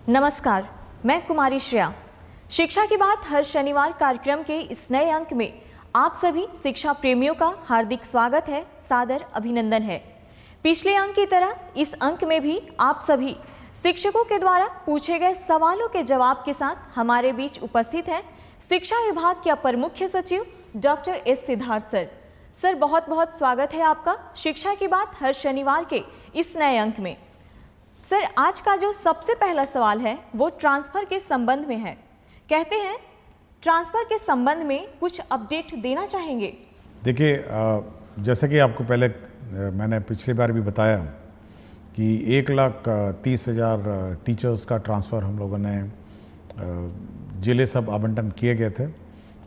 नमस्कार, मैं कुमारी श्रेया। शिक्षा की बात हर शनिवार कार्यक्रम के इस नए अंक में आप सभी शिक्षा प्रेमियों का हार्दिक स्वागत है, सादर अभिनंदन है। पिछले अंक की तरह इस अंक में भी आप सभी शिक्षकों के द्वारा पूछे गए सवालों के जवाब के साथ हमारे बीच उपस्थित हैं शिक्षा विभाग के अपर मुख्य सचिव doctor S Siddharth sir. Sir, बहुत बहुत स्वागत है आपका शिक्षा की बात हर शनिवार के इस नए अंक में। सर, आज का जो सबसे पहला सवाल है वो ट्रांसफ़र के संबंध में है। कहते हैं ट्रांसफ़र के संबंध में कुछ अपडेट देना चाहेंगे। देखिए, जैसे कि आपको पहले मैंने पिछली बार भी बताया कि 1,30,000 टीचर्स का ट्रांसफ़र हम लोगों ने जिले सब आवंटन किए गए थे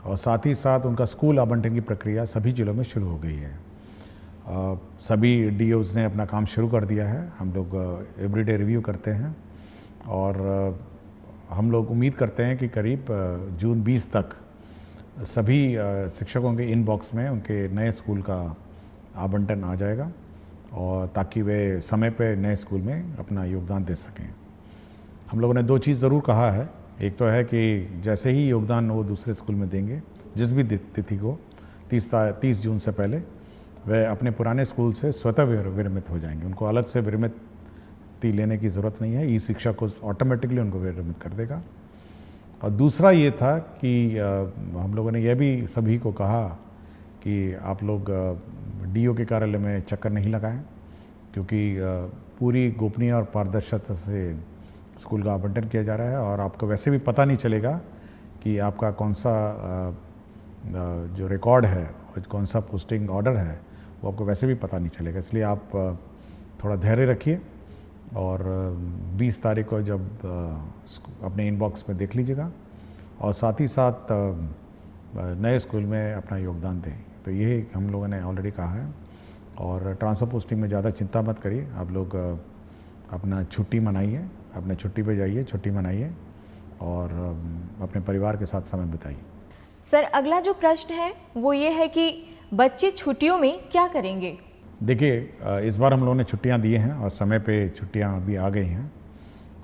और साथ ही साथ उनका स्कूल आवंटन की प्रक्रिया सभी जिलों में शुरू हो गई है। सभी डीओज़ ने अपना काम शुरू कर दिया है। हम लोग एवरीडे रिव्यू करते हैं और हम लोग उम्मीद करते हैं कि करीब जून 20 तक सभी शिक्षकों के इनबॉक्स में उनके नए स्कूल का आवंटन आ जाएगा और ताकि वे समय पे नए स्कूल में अपना योगदान दे सकें। हम लोगों ने दो चीज़ ज़रूर कहा है। एक तो है कि जैसे ही योगदान वो दूसरे स्कूल में देंगे, जिस भी तिथि को 30 जून से पहले, वह अपने पुराने स्कूल से स्वतः विरमित हो जाएंगे। उनको अलग से विरमिति लेने की ज़रूरत नहीं है। ई शिक्षा को ऑटोमेटिकली उनको विरमित कर देगा। और दूसरा ये था कि हम लोगों ने यह भी सभी को कहा कि आप लोग डीओ के कार्यालय में चक्कर नहीं लगाएं, क्योंकि पूरी गोपनीय और पारदर्शिता से स्कूल का आवंटन किया जा रहा है और आपको वैसे भी पता नहीं चलेगा कि आपका कौन सा जो रिकॉर्ड है और कौन सा पोस्टिंग ऑर्डर है वो आपको वैसे भी पता नहीं चलेगा। इसलिए आप थोड़ा धैर्य रखिए और 20 तारीख को जब अपने इनबॉक्स में देख लीजिएगा और साथ ही साथ नए स्कूल में अपना योगदान दें। तो ये हम लोगों ने ऑलरेडी कहा है। और ट्रांसफ़र पोस्टिंग में ज़्यादा चिंता मत करिए। आप लोग अपना छुट्टी मनाइए, अपने छुट्टी पे जाइए, छुट्टी मनाइए और अपने परिवार के साथ समय बिताइए। सर, अगला जो प्रश्न है वो ये है कि बच्चे छुट्टियों में क्या करेंगे? देखिए, इस बार हम लोगों ने छुट्टियां दी हैं और समय पे छुट्टियां अभी आ गई हैं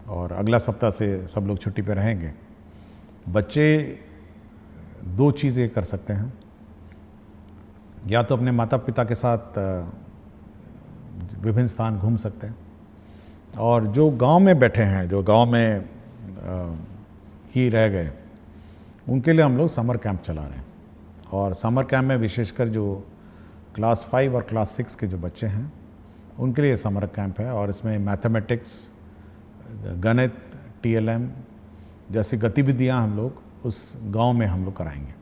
और अगला सप्ताह से सब लोग छुट्टी पे रहेंगे। बच्चे दो चीज़ें कर सकते हैं, या तो अपने माता पिता के साथ विभिन्न स्थान घूम सकते हैं, और जो गांव में बैठे हैं, जो गांव में ही रह गए, उनके लिए हम लोग समर कैंप चला रहे हैं। और समर कैंप में विशेषकर जो क्लास 5 और क्लास 6 के जो बच्चे हैं उनके लिए समर कैंप है और इसमें मैथमेटिक्स, गणित, टीएलएम जैसी गतिविधियां हम लोग उस गांव में हम लोग कराएंगे।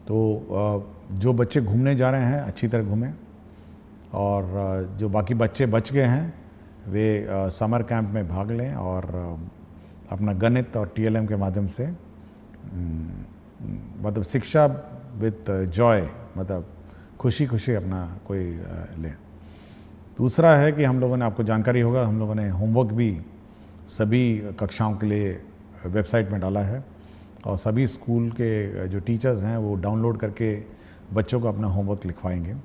तो जो बच्चे घूमने जा रहे हैं अच्छी तरह घूमें और जो बाकी बच्चे बच गए हैं वे समर कैंप में भाग लें और अपना गणित और टीएलएम के माध्यम से मतलब शिक्षा विद जॉय, मतलब खुशी खुशी अपना कोई ले। दूसरा है कि हम लोगों ने, आपको जानकारी होगा, हम लोगों ने होमवर्क भी सभी कक्षाओं के लिए वेबसाइट में डाला है और सभी स्कूल के जो टीचर्स हैं वो डाउनलोड करके बच्चों को अपना होमवर्क लिखवाएंगे।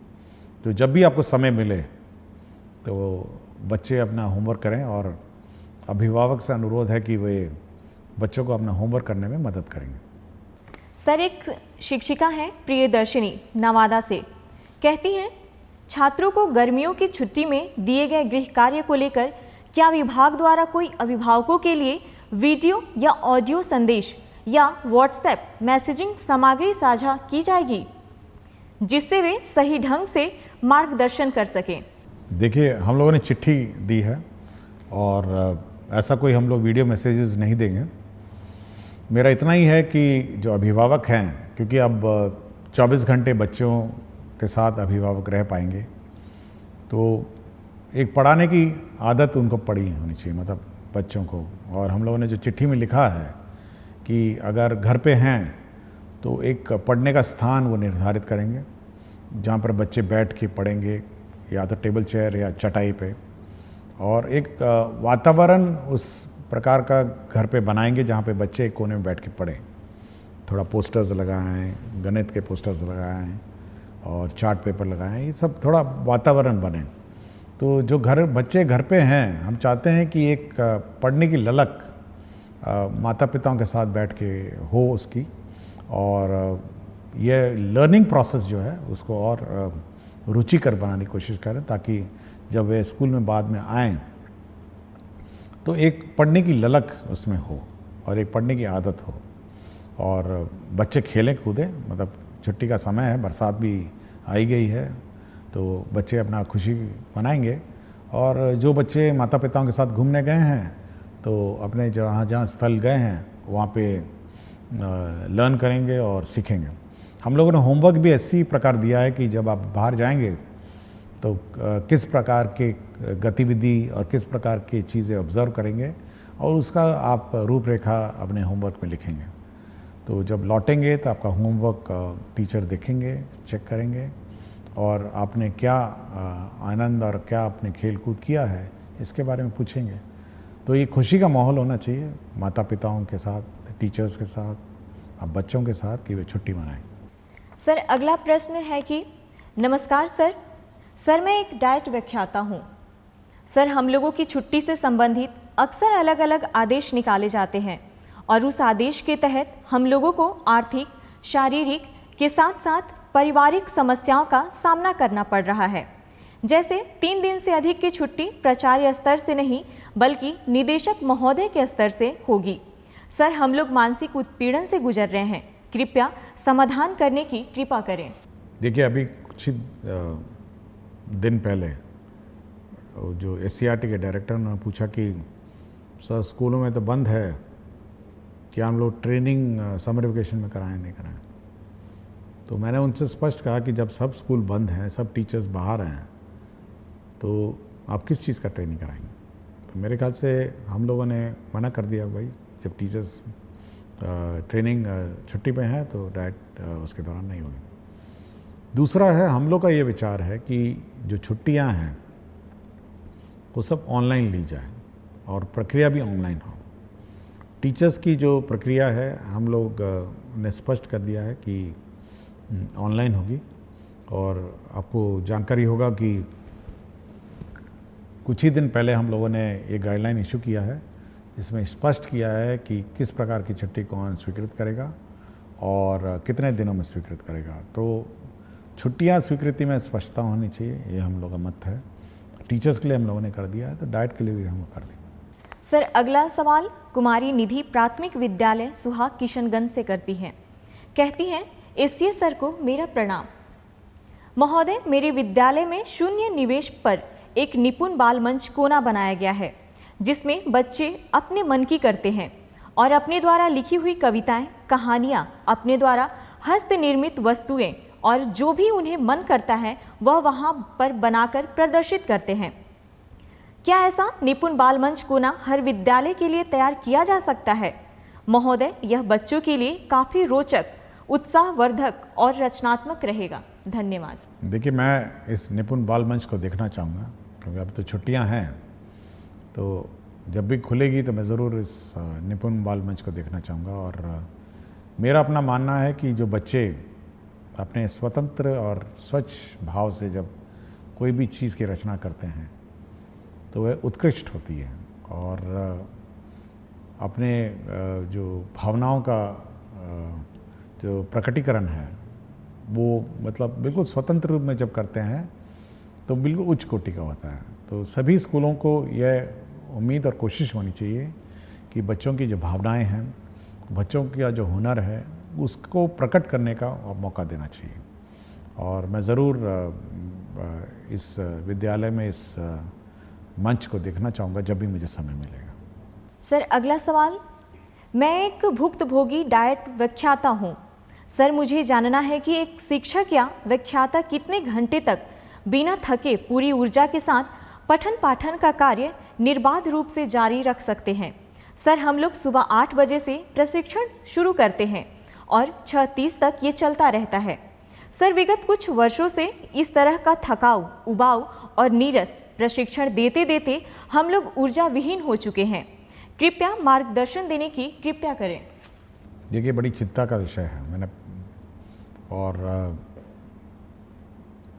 तो जब भी आपको समय मिले तो बच्चे अपना होमवर्क करें और अभिभावक से अनुरोध है कि वे बच्चों को अपना होमवर्क करने में मदद करेंगे। सर, एक शिक्षिका हैं प्रियदर्शिनी नवादा से, कहती हैं छात्रों को गर्मियों की छुट्टी में दिए गए गृह कार्य को लेकर क्या विभाग द्वारा कोई अभिभावकों के लिए वीडियो या ऑडियो संदेश या व्हाट्सएप मैसेजिंग सामग्री साझा की जाएगी जिससे वे सही ढंग से मार्गदर्शन कर सकें? देखिए, हम लोगों ने चिट्ठी दी है और ऐसा कोई हम लोग वीडियो मैसेजेस नहीं देंगे। मेरा इतना ही है कि जो अभिभावक हैं, क्योंकि अब 24 घंटे बच्चों के साथ अभिभावक रह पाएंगे, तो एक पढ़ाने की आदत उनको पड़ी होनी चाहिए, मतलब बच्चों को। और हम लोगों ने जो चिट्ठी में लिखा है कि अगर घर पे हैं तो एक पढ़ने का स्थान वो निर्धारित करेंगे जहाँ पर बच्चे बैठ के पढ़ेंगे, या तो टेबल चेयर या चटाई पे, और एक वातावरण उस प्रकार का घर पे बनाएंगे जहाँ पे बच्चे एक कोने में बैठ के पढ़ें। थोड़ा पोस्टर्स लगाएं, गणित के पोस्टर्स लगाएं और चार्ट पेपर लगाएं, ये सब थोड़ा वातावरण बने। तो जो बच्चे घर पे हैं, हम चाहते हैं कि एक पढ़ने की ललक माता पिताओं के साथ बैठ के हो उसकी, और ये लर्निंग प्रोसेस जो है उसको और रुचिकर बनाने की कोशिश करें, ताकि जब वे स्कूल में बाद में आएँ तो एक पढ़ने की ललक उसमें हो और एक पढ़ने की आदत हो, और बच्चे खेलें कूदें। मतलब छुट्टी का समय है, बरसात भी आई गई है, तो बच्चे अपना खुशी मनाएंगे। और जो बच्चे माता पिताओं के साथ घूमने गए हैं तो अपने जहाँ जहाँ स्थल गए हैं वहाँ पे लर्न करेंगे और सीखेंगे। हम लोगों ने होमवर्क भी ऐसी प्रकार दिया है कि जब आप बाहर जाएंगे तो किस प्रकार के गतिविधि और किस प्रकार की चीज़ें ऑब्ज़र्व करेंगे और उसका आप रूपरेखा अपने होमवर्क में लिखेंगे। तो जब लौटेंगे तो आपका होमवर्क टीचर देखेंगे, चेक करेंगे, और आपने क्या आनंद और क्या आपने खेल कूद किया है इसके बारे में पूछेंगे। तो ये खुशी का माहौल होना चाहिए माता पिताओं के साथ, टीचर्स के साथ, अब बच्चों के साथ, कि वे छुट्टी मनाएं। सर अगला प्रश्न है कि नमस्कार सर मैं एक डाइट व्याख्याता हूँ। सर हम लोगों की छुट्टी से संबंधित अक्सर अलग अलग आदेश निकाले जाते हैं और उस आदेश के तहत हम लोगों को आर्थिक, शारीरिक के साथ साथ पारिवारिक समस्याओं का सामना करना पड़ रहा है। जैसे 3 दिन से अधिक की छुट्टी प्राचार्य स्तर से नहीं बल्कि निदेशक महोदय के स्तर से होगी। सर हम लोग मानसिक उत्पीड़न से गुजर रहे हैं, कृपया समाधान करने की कृपा करें। देखिए, अभी कुछ दिन पहले जो SCERT के डायरेक्टर ने पूछा कि सर स्कूलों में तो बंद है, क्या हम लोग ट्रेनिंग समर वेकेशन में कराएं नहीं कराएं। तो मैंने उनसे स्पष्ट कहा कि जब सब स्कूल बंद हैं, सब टीचर्स बाहर हैं, तो आप किस चीज़ का ट्रेनिंग कराएंगे। तो मेरे ख्याल से हम लोगों ने मना कर दिया, भाई जब टीचर्स ट्रेनिंग छुट्टी पे हैं तो डायरेक्ट उसके दौरान नहीं होगी। दूसरा है, हम लोग का ये विचार है कि जो छुट्टियां हैं वो सब ऑनलाइन ली जाए और प्रक्रिया भी ऑनलाइन हो। टीचर्स की जो प्रक्रिया है हम लोग ने स्पष्ट कर दिया है कि ऑनलाइन होगी, और आपको जानकारी होगा कि कुछ ही दिन पहले हम लोगों ने ये गाइडलाइन इशू किया है जिसमें स्पष्ट किया है कि किस प्रकार की छुट्टी कौन स्वीकृत करेगा और कितने दिनों में स्वीकृत करेगा। तो छुट्टियां स्वीकृति में स्पष्टता होनी चाहिए, ये हम लोग का मत है। टीचर्स के लिए हम लोगों ने कर दिया है, तो डाइट के लिए भी हम कर देंगे। सर अगला सवाल कुमारी निधि प्राथमिक विद्यालय सुहाग किशनगंज से करती हैं। कहती हैं, एसीएस सर को मेरा प्रणाम। महोदय, मेरे विद्यालय में शून्य निवेश पर एक निपुण बाल मंच कोना बनाया गया है जिसमें बच्चे अपने मन की करते हैं और अपने द्वारा लिखी हुई कविताएं, कहानियां, अपने द्वारा हस्त निर्मित वस्तुएं और जो भी उन्हें मन करता है वह वहां पर बनाकर प्रदर्शित करते हैं। क्या ऐसा निपुण बाल मंच कोना हर विद्यालय के लिए तैयार किया जा सकता है? महोदय, यह बच्चों के लिए काफ़ी रोचक, उत्साहवर्धक और रचनात्मक रहेगा। धन्यवाद। देखिए, मैं इस निपुण बाल मंच को देखना चाहूँगा क्योंकि अब तो छुट्टियाँ हैं, तो जब भी खुलेगी तो मैं ज़रूर इस निपुण बाल मंच को देखना चाहूँगा। और मेरा अपना मानना है कि जो बच्चे अपने स्वतंत्र और स्वच्छ भाव से जब कोई भी चीज़ की रचना करते हैं तो वह उत्कृष्ट होती है, और अपने जो भावनाओं का जो प्रकटीकरण है वो मतलब बिल्कुल स्वतंत्र रूप में जब करते हैं तो बिल्कुल उच्च कोटि का होता है। तो सभी स्कूलों को यह उम्मीद और कोशिश होनी चाहिए कि बच्चों की जो भावनाएं हैं, बच्चों का जो हुनर है, उसको प्रकट करने का मौका देना चाहिए। और मैं ज़रूर इस विद्यालय में इस मंच को देखना चाहूँगा जब भी मुझे समय मिलेगा। सर अगला सवाल, मैं एक भुक्तभोगी डाइट व्याख्याता हूँ। सर मुझे जानना है कि एक शिक्षक या व्याख्याता कितने घंटे तक बिना थके पूरी ऊर्जा के साथ पठन पाठन का कार्य निर्बाध रूप से जारी रख सकते हैं। सर हम लोग सुबह 8 बजे से प्रशिक्षण शुरू करते हैं और 6:30 तक ये चलता रहता है। सर विगत कुछ वर्षों से इस तरह का थकाऊ, उबाऊ और नीरस प्रशिक्षण देते देते हम लोग ऊर्जा विहीन हो चुके हैं। कृपया मार्गदर्शन देने की कृपया करें। देखिए, बड़ी चिंता का विषय है। मैंने और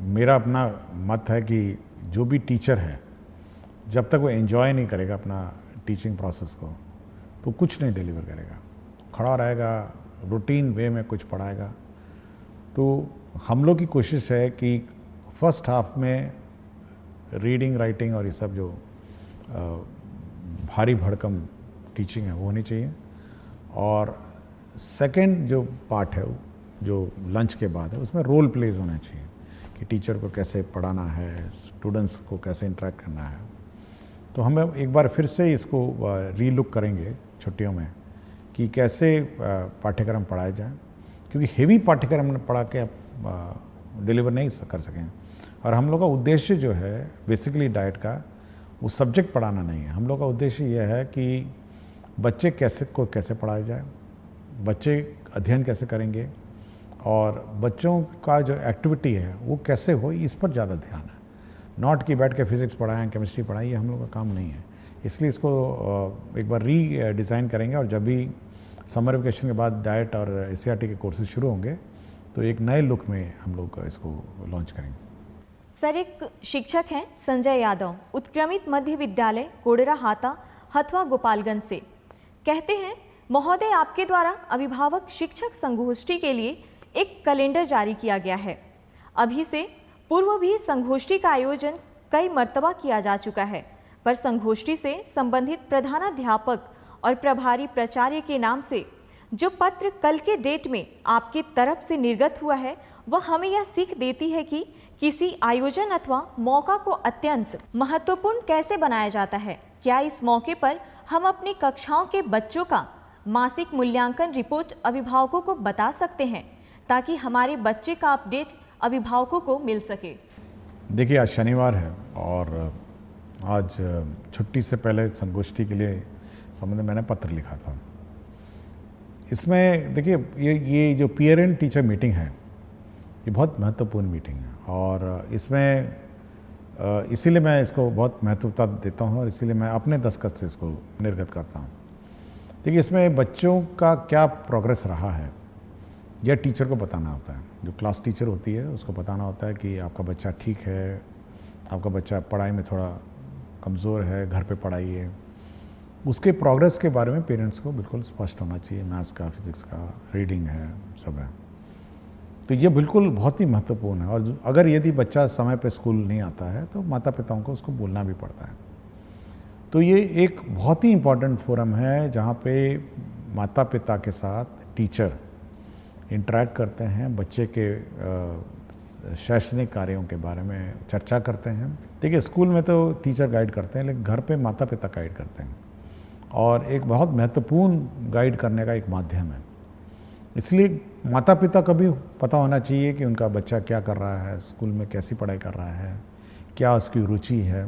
मेरा अपना मत है कि जो भी टीचर है जब तक वो एंजॉय नहीं करेगा अपना टीचिंग प्रोसेस को, तो कुछ नहीं डिलीवर करेगा, खड़ा रहेगा, रूटीन वे में कुछ पढ़ाएगा। तो हम लोग की कोशिश है कि फर्स्ट हाफ में रीडिंग राइटिंग और ये सब जो भारी भड़कम टीचिंग है वो होनी चाहिए, और सेकंड जो पार्ट है जो लंच के बाद है उसमें रोल प्लेज होना चाहिए कि टीचर को कैसे पढ़ाना है, स्टूडेंट्स को कैसे इंटरेक्ट करना है। तो हम एक बार फिर से इसको रीलुक करेंगे छुट्टियों में कि कैसे पाठ्यक्रम पढ़ाए जाए, क्योंकि हेवी पाठ्यक्रम पढ़ा के आप डिलीवर नहीं कर सकें। और हम लोग का उद्देश्य जो है बेसिकली डाइट का वो सब्जेक्ट पढ़ाना नहीं है। हम लोग का उद्देश्य ये है कि बच्चे कैसे पढ़ाया जाए, बच्चे अध्ययन कैसे करेंगे, और बच्चों का जो एक्टिविटी है वो कैसे हो, इस पर ज़्यादा ध्यान है। नॉट कि बैठ के फिज़िक्स पढ़ाएं, केमिस्ट्री पढ़ाएं, ये हम लोग का काम नहीं है। इसलिए इसको एक बार डिज़ाइन करेंगे, और जब भी समर वेकेशन के बाद डाइट और एससीईआरटी के कोर्सेज शुरू होंगे तो एक नए लुक में हम लोग इसको लॉन्च करेंगे। सर, एक शिक्षक हैं संजय यादव, उत्क्रमित मध्य विद्यालय कोडरा हाता, हथवा, गोपालगंज से। कहते हैं, महोदय, आपके द्वारा अभिभावक शिक्षक संगोष्ठी के लिए एक कैलेंडर जारी किया गया है। अभी से पूर्व भी संगोष्ठी का आयोजन कई मर्तबा किया जा चुका है, पर संगोष्ठी से संबंधित प्रधानाध्यापक और प्रभारी प्राचार्य के नाम से जो पत्र कल के डेट में आपकी तरफ से निर्गत हुआ है, वह हमें यह सीख देती है कि किसी आयोजन अथवा मौका को अत्यंत महत्वपूर्ण कैसे बनाया जाता है। क्या इस मौके पर हम अपनी कक्षाओं के बच्चों का मासिक मूल्यांकन रिपोर्ट अभिभावकों को बता सकते हैं, ताकि हमारे बच्चे का अपडेट अभिभावकों को मिल सके? देखिए, आज शनिवार है और आज छुट्टी से पहले संगोष्ठी के लिए संबंध में मैंने पत्र लिखा था। इसमें देखिए, ये जो पेरेंट टीचर मीटिंग है ये बहुत महत्वपूर्ण मीटिंग है, और इसमें इसीलिए मैं इसको बहुत महत्वता देता हूँ, और इसीलिए मैं अपने दस्तखत से इसको निर्गत करता हूँ। देखिए, इसमें बच्चों का क्या प्रोग्रेस रहा है यह टीचर को बताना होता है। जो क्लास टीचर होती है उसको बताना होता है कि आपका बच्चा ठीक है, आपका बच्चा पढ़ाई में थोड़ा कमज़ोर है, घर पे पढ़ाइए। उसके प्रोग्रेस के बारे में पेरेंट्स को बिल्कुल स्पष्ट होना चाहिए। मैथ्स का, फिज़िक्स का, रीडिंग है, सब है। तो ये बिल्कुल बहुत ही महत्वपूर्ण है, और अगर यदि बच्चा समय पे स्कूल नहीं आता है तो माता पिताओं को उसको बोलना भी पड़ता है। तो ये एक बहुत ही इम्पॉर्टेंट फोरम है जहाँ पे माता पिता के साथ टीचर इंटरेक्ट करते हैं, बच्चे के शैक्षणिक कार्यों के बारे में चर्चा करते हैं। देखिए, स्कूल में तो टीचर गाइड करते हैं, लेकिन घर पे माता पिता गाइड करते हैं, और एक बहुत महत्वपूर्ण गाइड करने का एक माध्यम है। इसलिए माता पिता को भी पता होना चाहिए कि उनका बच्चा क्या कर रहा है, स्कूल में कैसी पढ़ाई कर रहा है, क्या उसकी रुचि है।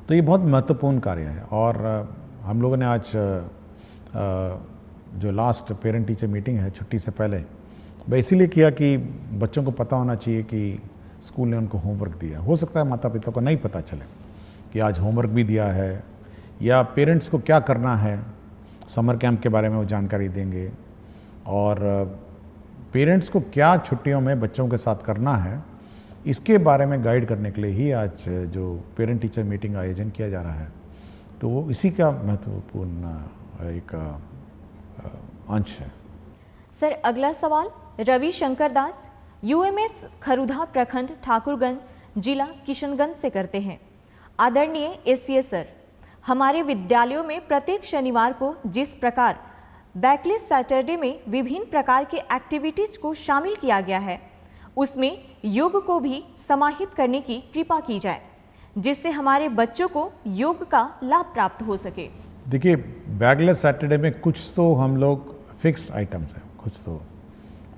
तो ये बहुत महत्वपूर्ण कार्य है। और हम लोगों ने आज जो लास्ट पेरेंट टीचर मीटिंग है छुट्टी से पहले, वह इसीलिए किया कि बच्चों को पता होना चाहिए कि स्कूल ने उनको होमवर्क दिया। हो सकता है माता पिता को नहीं पता चले कि आज होमवर्क भी दिया है, या पेरेंट्स को क्या करना है, समर कैंप के बारे में वो जानकारी देंगे, और पेरेंट्स को क्या छुट्टियों में बच्चों के साथ करना है, इसके बारे में गाइड करने के लिए ही आज जो पेरेंट टीचर मीटिंग आयोजन किया जा रहा है। तो वो इसी का महत्वपूर्ण एक अंश है। सर, अगला सवाल रवि शंकर दास, यूएमएस खरुधा प्रखंड, ठाकुरगंज, जिला किशनगंज से करते हैं। आदरणीय एससीएस सर, हमारे विद्यालयों में प्रत्येक शनिवार को जिस प्रकार बैकलेस सैटरडे में विभिन्न प्रकार के एक्टिविटीज को शामिल किया गया है, उसमें योग को भी समाहित करने की कृपा की जाए, जिससे हमारे बच्चों को योग का लाभ प्राप्त हो सके। देखिए, बैकलेस सैटरडे में कुछ तो हम लोग फिक्स्ड आइटम्स हैं, कुछ तो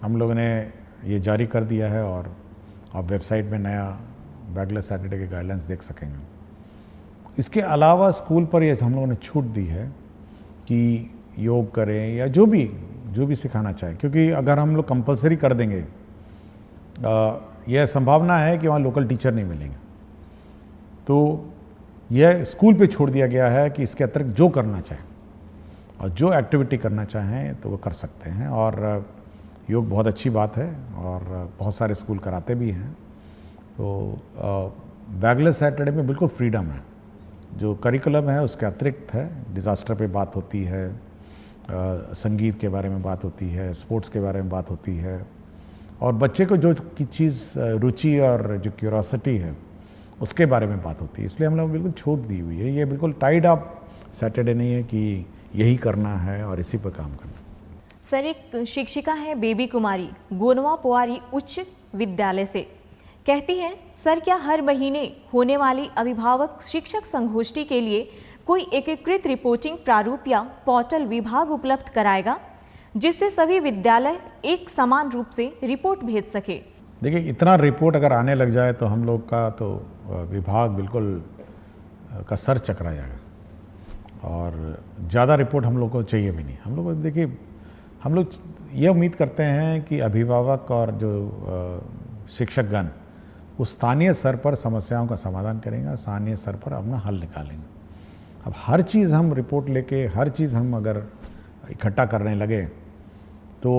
हम लोगों ने ये जारी कर दिया है, और आप वेबसाइट में नया बैकलेस सैटरडे के गाइडलाइंस देख सकेंगे। इसके अलावा स्कूल पर ये हम लोगों ने छूट दी है कि योग करें या जो भी सिखाना चाहे, क्योंकि अगर हम लोग कंपलसरी कर देंगे, यह संभावना है कि वहाँ लोकल टीचर नहीं मिलेंगे। तो यह स्कूल पे छोड़ दिया गया है कि इसके अतिरिक्त जो करना चाहें और जो एक्टिविटी करना चाहें तो वो कर सकते हैं। और योग बहुत अच्छी बात है, और बहुत सारे स्कूल कराते भी हैं। तो बैकलेस सैटरडे में बिल्कुल फ्रीडम है जो करिकुलम है उसके अतिरिक्त है। डिज़ास्टर पे बात होती है, संगीत के बारे में बात होती है, स्पोर्ट्स के बारे में बात होती है, और बच्चे को जो की चीज़ रुचि और जो क्यूरोसिटी है उसके बारे में बात होती है। इसलिए हम लोग बिल्कुल छूट दी हुई है। ये बिल्कुल टाइड अप सैटरडे नहीं है कि यही करना है और इसी पर काम करना। सर, एक शिक्षिका है बेबी कुमारी गोनवा पोवारी उच्च विद्यालय से, कहती हैं, सर क्या हर महीने होने वाली अभिभावक शिक्षक संगोष्ठी के लिए कोई एकीकृत रिपोर्टिंग प्रारूप या पोर्टल विभाग उपलब्ध कराएगा जिससे सभी विद्यालय एक समान रूप से रिपोर्ट भेज सके? देखिए, इतना रिपोर्ट अगर आने लग जाए तो हम लोग का तो विभाग बिल्कुल का सर चकरा जाएगा, और ज़्यादा रिपोर्ट हम लोग को चाहिए भी नहीं। हम लोग देखिए, हम लोग ये उम्मीद करते हैं कि अभिभावक और जो शिक्षकगण उस स्थानीय स्तर पर समस्याओं का समाधान करेंगे, स्थानीय स्तर पर अपना हल निकालेंगे। अब हर चीज़ हम रिपोर्ट लेके, हर चीज़ हम अगर इकट्ठा करने लगे तो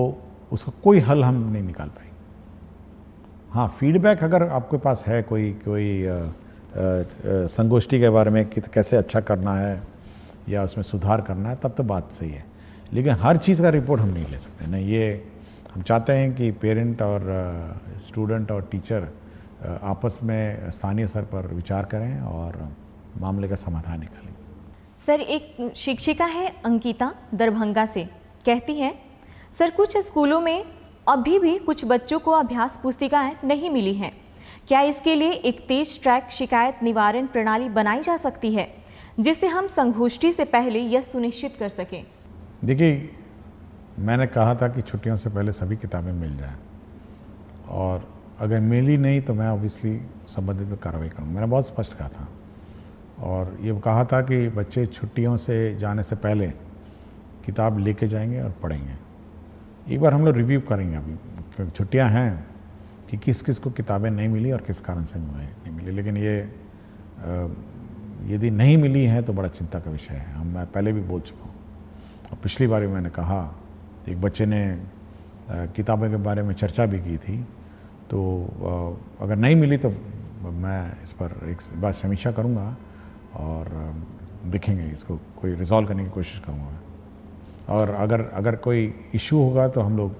उसका कोई हल हम नहीं निकाल पाएंगे। हाँ, फीडबैक अगर आपके पास है कोई संगोष्ठी के बारे में कि कैसे अच्छा करना है या उसमें सुधार करना है, तब तो बात सही है, लेकिन हर चीज़ का रिपोर्ट हम नहीं ले सकते। नहीं, ये हम चाहते हैं कि पेरेंट और स्टूडेंट और टीचर आपस में स्थानीय स्तर पर विचार करें और मामले का समाधान निकालें। सर, एक शिक्षिका है अंकिता दरभंगा से, कहती हैं, सर कुछ स्कूलों में अभी भी कुछ बच्चों को अभ्यास पुस्तिकाएं नहीं मिली हैं। क्या इसके लिए एक तेज ट्रैक शिकायत निवारण प्रणाली बनाई जा सकती है जिससे हम संगोष्ठी से पहले यह सुनिश्चित कर सकें? देखिए, मैंने कहा था कि छुट्टियों से पहले सभी किताबें मिल जाएं, और अगर मिली नहीं तो मैं ऑब्वियसली संबंधित में कार्रवाई करूँगा। मैंने बहुत स्पष्ट कहा था, और ये कहा था कि बच्चे छुट्टियों से जाने से पहले किताब लेके जाएंगे और पढ़ेंगे। एक बार हम लोग रिव्यू करेंगे अभी, क्योंकि छुट्टियां हैं, कि किस किस को किताबें नहीं मिली और किस कारण से नहीं मिली। लेकिन ये यदि नहीं मिली हैं तो बड़ा चिंता का विषय है। मैं पहले भी बोल चुका हूँ, और पिछली बार भी मैंने कहा, एक बच्चे ने किताबों के बारे में चर्चा भी की थी, तो अगर नहीं मिली तो मैं इस पर एक बार समीक्षा करूँगा और देखेंगे, इसको कोई रिजॉल्व करने की कोशिश करूँगा। और अगर कोई इशू होगा तो हम लोग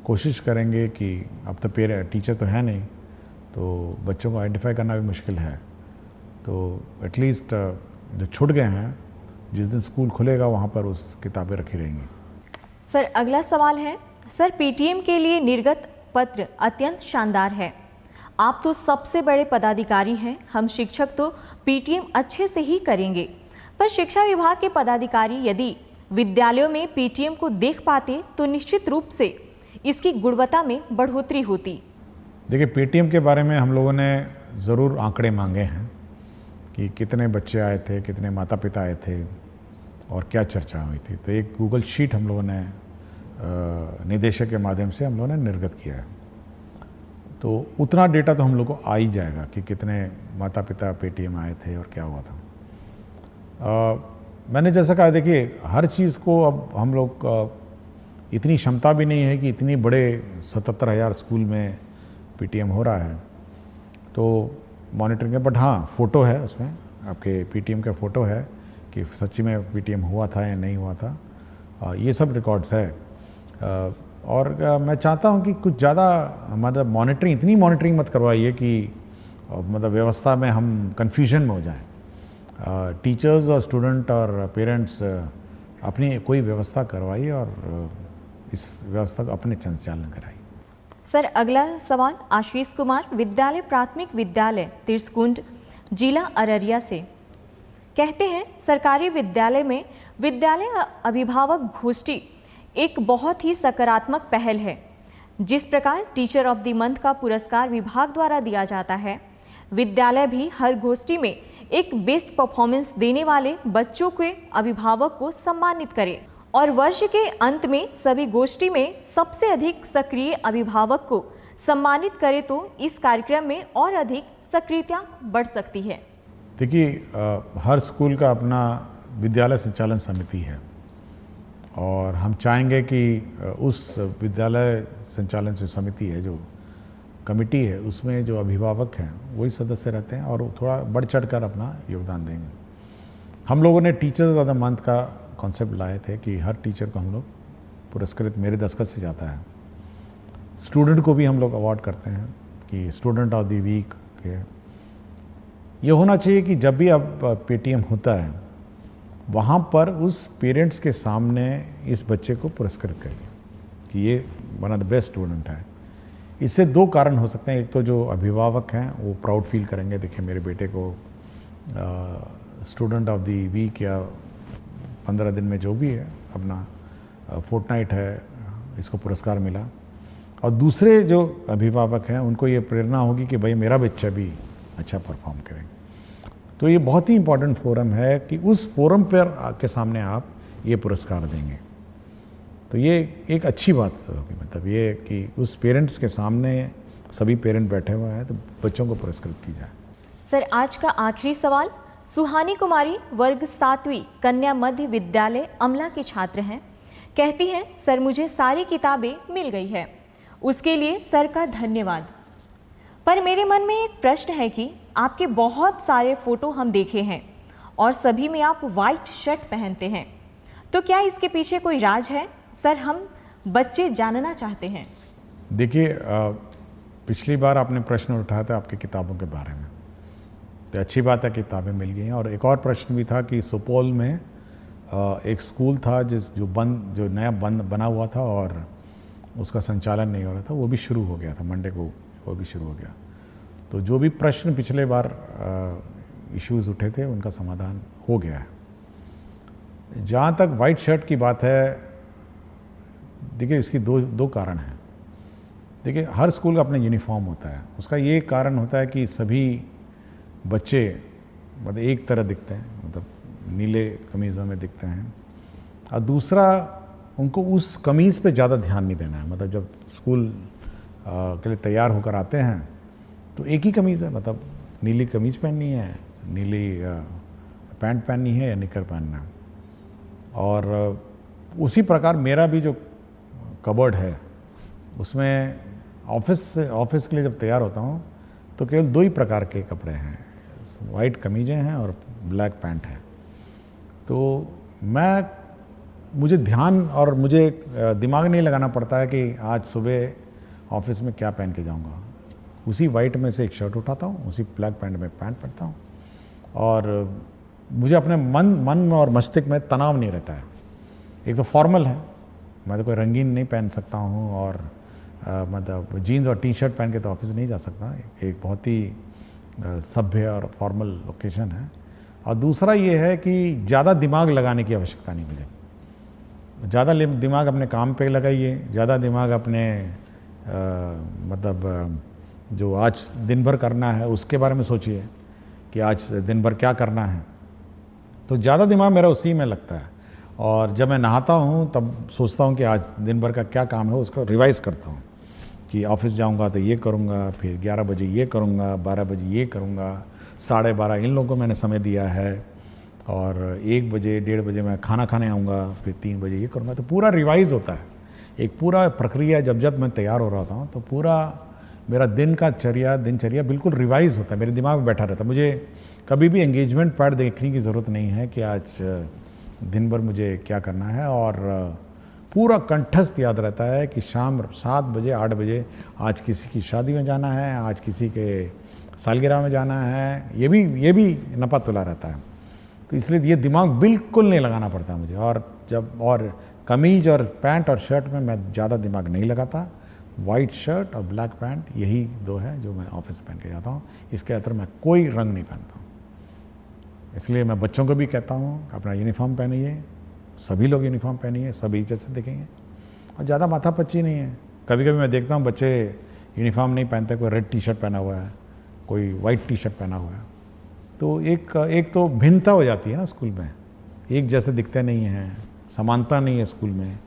कोशिश करेंगे कि अब तो टीचर तो है नहीं, तो बच्चों को आइडेंटिफाई करना भी मुश्किल है, तो एटलीस्ट जो छूट गए हैं, जिस दिन स्कूल खुलेगा वहाँ पर उस किताबें रखी रहेंगी। सर, अगला सवाल है, सर पीटीएम के लिए निर्गत पत्र अत्यंत शानदार है। आप तो सबसे बड़े पदाधिकारी हैं, हम शिक्षक तो पीटीएम अच्छे से ही करेंगे, पर शिक्षा विभाग के पदाधिकारी यदि विद्यालयों में पीटीएम को देख पाते तो निश्चित रूप से इसकी गुणवत्ता में बढ़ोतरी होती। देखिए, पीटीएम के बारे में हम लोगों ने ज़रूर आंकड़े मांगे हैं कि कितने बच्चे आए थे, कितने माता पिता आए थे और क्या चर्चा हुई थी। तो एक गूगल शीट हम लोगों ने निदेशक के माध्यम से हम लोगों ने निर्गत किया है, तो उतना डेटा तो हम लोग को आ ही जाएगा कि कितने माता पिता पेटीएम आए थे और क्या हुआ था। मैंने जैसा कहा, देखिए हर चीज़ को अब हम लोग इतनी क्षमता भी नहीं है कि इतनी बड़े 77,000 स्कूल में पीटीएम हो रहा है तो मॉनिटरिंग है। बट हाँ, फ़ोटो है उसमें, आपके पीटीएम का फ़ोटो है कि सच्ची में पीटीएम हुआ था या नहीं हुआ था, ये सब रिकॉर्ड्स है। और मैं चाहता हूँ कि कुछ ज़्यादा मतलब मॉनिटरिंग, इतनी मॉनिटरिंग मत करवाइए कि मतलब व्यवस्था में हम कन्फ्यूजन में हो जाएं। टीचर्स और स्टूडेंट और पेरेंट्स अपनी कोई व्यवस्था करवाइए और इस व्यवस्था को अपने संचालन कराइए। सर, अगला सवाल आशीष कुमार विद्यालय प्राथमिक विद्यालय तिरसकुंड जिला अररिया से, कहते हैं, सरकारी विद्यालय में विद्यालय अभिभावक गोष्ठी एक बहुत ही सकारात्मक पहल है। जिस प्रकार टीचर ऑफ द मंथ का पुरस्कार विभाग द्वारा दिया जाता है, विद्यालय भी हर गोष्ठी में एक बेस्ट परफॉर्मेंस देने वाले बच्चों के अभिभावक को सम्मानित करे और वर्ष के अंत में सभी गोष्ठी में सबसे अधिक सक्रिय अभिभावक को सम्मानित करे तो इस कार्यक्रम में और अधिक सक्रियता बढ़ सकती है। देखिए, हर स्कूल का अपना विद्यालय संचालन समिति है और हम चाहेंगे कि उस विद्यालय संचालन जो समिति है, जो कमेटी है, उसमें जो अभिभावक हैं वही सदस्य रहते हैं और थोड़ा बढ़ चढ़ कर अपना योगदान देंगे। हम लोगों ने टीचर्स ऑफ द मंथ का कॉन्सेप्ट लाए थे कि हर टीचर को हम लोग पुरस्कृत मेरे दस्तखत से जाता है। स्टूडेंट को भी हम लोग अवार्ड करते हैं कि स्टूडेंट ऑफ द वीक के। ये होना चाहिए कि जब भी अब पेटीएम होता है वहाँ पर उस पेरेंट्स के सामने इस बच्चे को पुरस्कृत करिए कि ये one of the best student है। इससे दो कारण हो सकते हैं। एक तो जो अभिभावक हैं वो प्राउड फील करेंगे, देखिए मेरे बेटे को स्टूडेंट ऑफ द वीक या 15 दिन में जो भी है अपना फोर्टनाइट है, इसको पुरस्कार मिला। और दूसरे जो अभिभावक हैं उनको ये प्रेरणा होगी कि भाई मेरा बच्चा भी अच्छा परफॉर्म करेगा। तो ये बहुत ही इम्पोर्टेंट फोरम है कि उस फोरम पर के सामने आप ये पुरस्कार देंगे, तो ये एक अच्छी बात होगी। मतलब ये कि उस पेरेंट्स के सामने सभी पेरेंट बैठे हुए हैं तो बच्चों को पुरस्कृत की जाए। सर, आज का आखिरी सवाल। सुहानी कुमारी वर्ग 7वीं कन्या मध्य विद्यालय अमला की छात्र हैं। कहती हैं, सर मुझे सारी किताबें मिल गई है, उसके लिए सर का धन्यवाद। पर मेरे मन में एक प्रश्न है कि आपके बहुत सारे फोटो हम देखे हैं और सभी में आप वाइट शर्ट पहनते हैं, तो क्या इसके पीछे कोई राज है? सर, हम बच्चे जानना चाहते हैं। देखिए, पिछली बार आपने प्रश्न उठाया था आपकी किताबों के बारे में, तो अच्छी बात है किताबें मिल गई हैं। और एक और प्रश्न भी था कि सुपौल में एक स्कूल था जो नया बना हुआ था और उसका संचालन नहीं हो रहा था, वो भी शुरू हो गया था, मंडे को वो भी शुरू हो गया। तो जो भी प्रश्न पिछले बार इश्यूज़ उठे थे उनका समाधान हो गया है। जहाँ तक वाइट शर्ट की बात है, देखिए इसकी दो कारण हैं। देखिए, हर स्कूल का अपना यूनिफॉर्म होता है। उसका ये कारण होता है कि सभी बच्चे मतलब एक तरह दिखते हैं, मतलब नीले कमीज़ों में दिखते हैं। और दूसरा, उनको उस कमीज़ पे ज़्यादा ध्यान नहीं देना है। मतलब जब स्कूल के लिए तैयार होकर आते हैं तो एक ही कमीज़ है, मतलब नीली कमीज़ पहननी है, नीली पैंट पहननी है या निकर पहनना है। और उसी प्रकार मेरा भी जो कबर्ड है उसमें ऑफिस के लिए जब तैयार होता हूँ तो केवल 2 ही प्रकार के कपड़े हैं, वाइट कमीज़ें हैं और ब्लैक पैंट है। तो मुझे ध्यान और मुझे दिमाग नहीं लगाना पड़ता है कि आज सुबह ऑफिस में क्या पहन के जाऊंगा। उसी वाइट में से एक शर्ट उठाता हूँ, उसी ब्लैक पैंट में पैंट पहनता हूँ और मुझे अपने मन और मस्तिष्क में तनाव नहीं रहता है। एक तो फॉर्मल है, मैं तो कोई रंगीन नहीं पहन सकता हूँ और मतलब जीन्स और टी-शर्ट पहन के तो ऑफिस नहीं जा सकता। एक बहुत ही सभ्य और फॉर्मल लोकेशन है। और दूसरा ये है कि ज़्यादा दिमाग लगाने की आवश्यकता नहीं मुझे। ज़्यादा दिमाग अपने काम पे लगाइए, ज़्यादा दिमाग अपने मतलब जो आज दिन भर करना है उसके बारे में सोचिए कि आज दिन भर क्या करना है। तो ज़्यादा दिमाग मेरा उसी में लगता है। और जब मैं नहाता हूँ तब सोचता हूँ कि आज दिन भर का क्या काम है, उसको रिवाइज़ करता हूँ कि ऑफिस जाऊँगा तो ये करूँगा, फिर 11 बजे ये करूँगा, 12 बजे ये करूँगा, 12:30 इन लोगों को मैंने समय दिया है और 1 बजे 1:30 बजे मैं खाना खाने आऊँगा, फिर 3 बजे ये करूँगा। तो पूरा रिवाइज़ होता है, एक पूरा प्रक्रिया। जब मैं तैयार हो रहा था तो पूरा मेरा दिनचर्या बिल्कुल रिवाइज़ होता है, मेरे दिमाग में बैठा रहता है। मुझे कभी भी एंगेजमेंट पैड देखने की ज़रूरत नहीं है कि आज दिन भर मुझे क्या करना है। और पूरा कंठस्थ याद रहता है कि शाम 7 बजे 8 बजे आज किसी की शादी में जाना है, आज किसी के सालगिरह में जाना है, ये भी नपा तुला रहता है। तो इसलिए ये दिमाग बिल्कुल नहीं लगाना पड़ता मुझे। और कमीज और पैंट और शर्ट में मैं ज़्यादा दिमाग नहीं लगाता। वाइट शर्ट और ब्लैक पैंट यही 2 है जो मैं ऑफिस पहन के जाता हूँ। इसके अंदर मैं कोई रंग नहीं पहनता हूँ। इसलिए मैं बच्चों को भी कहता हूँ अपना यूनिफॉर्म पहनिए, सभी लोग यूनिफॉर्म पहनिए, सभी जैसे दिखेंगे। और ज़्यादा माथापच्ची नहीं है। कभी कभी मैं देखता हूँ बच्चे यूनिफॉर्म नहीं पहनते, कोई रेड टी-शर्ट पहना हुआ है, कोई वाइट टी-शर्ट पहना हुआ है, तो एक तो भिन्नता हो जाती है ना स्कूल में, एक जैसे दिखते नहीं हैं, समानता नहीं है स्कूल में।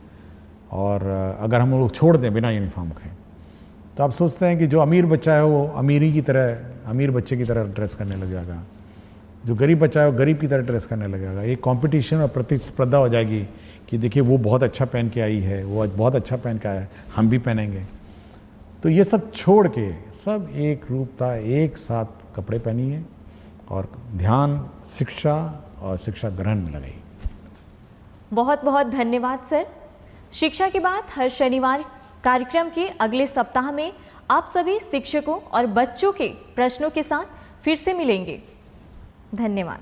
और अगर हम लोग छोड़ दें बिना यूनिफॉर्म के तो आप सोचते हैं कि जो अमीर बच्चा है वो अमीर बच्चे की तरह ड्रेस करने लग जाएगा, जो गरीब बच्चा है वो गरीब की तरह ड्रेस करने लगेगा। एक कंपटीशन और प्रतिस्पर्धा हो जाएगी कि देखिए वो बहुत अच्छा पहन के आई है, वो बहुत अच्छा पहन के आया है, हम भी पहनेंगे। तो ये सब छोड़ के सब एक रूपता, एक साथ कपड़े पहनिए और ध्यान शिक्षा और शिक्षा ग्रहण में लगाइए। बहुत बहुत धन्यवाद सर। शिक्षा की बात हर शनिवार कार्यक्रम के अगले सप्ताह में आप सभी शिक्षकों और बच्चों के प्रश्नों के साथ फिर से मिलेंगे। धन्यवाद।